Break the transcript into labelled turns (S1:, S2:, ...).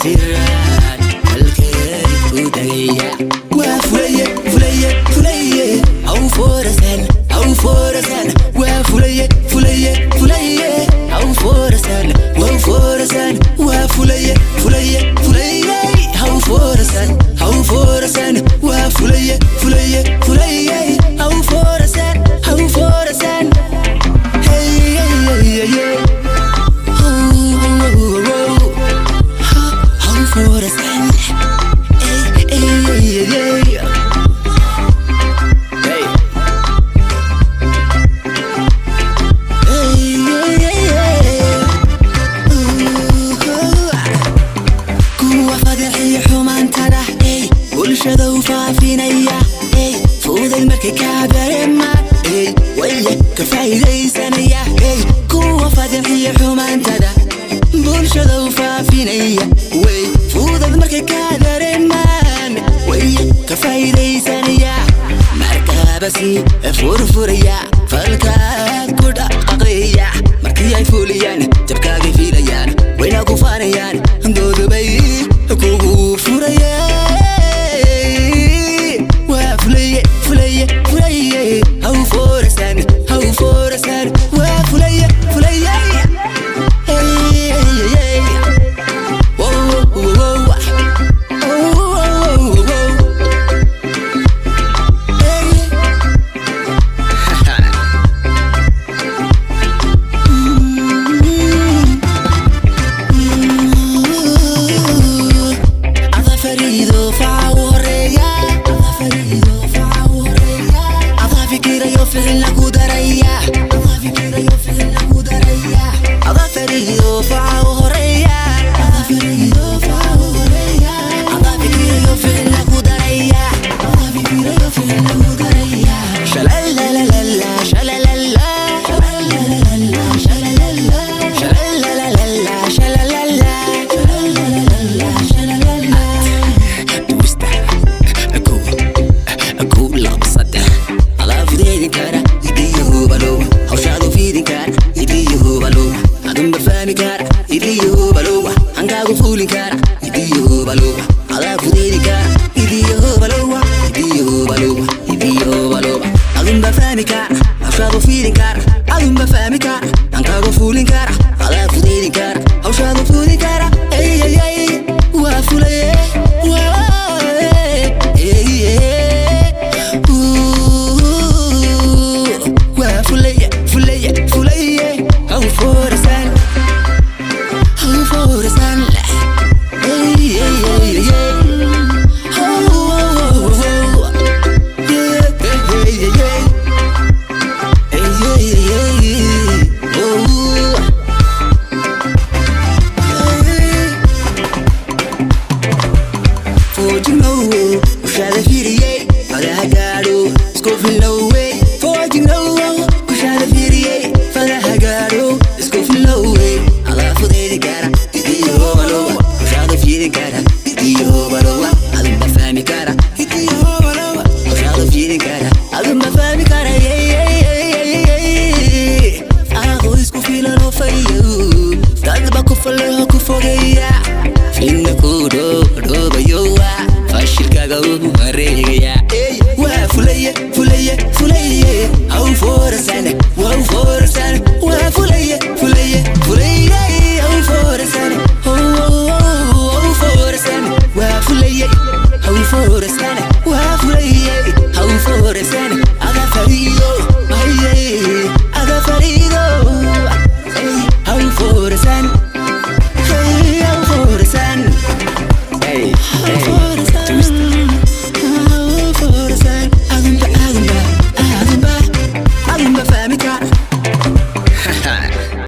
S1: tiraan halkeed ku dagaya waa fulaye aw forasan waa fulaye aw forasan waa forasan waa fulaye aw forasan waa fulaye aw forasan hey aw forasan bulshada u faafinaya fuuday markay ka dareema waya ka faa'iidaysanaya kuwa fadhiya xumaantada bulshada u faafinaya fuuday markay ka dareemaan waya ka faa'iidaysanaya markaba si furfuraya falka ku dhaqaqaya markii ay fuliyaan jabkaaga fiilayaan wayna ku faanayaan doodubay kugu furayaan how for a sun, where fulay, hey, whoa, hey, Ada ferido favorreya, yo feel la kudaraya Ada ferido favorreya Ada ferido yo feel la kudaraya Shalalala shalalala twista aku labsada فيدين كارا يديه بلو هوشادو فيدين كارا يديه بلو أدم بفاني كارا يديه بلو هنقاقو فولين كارا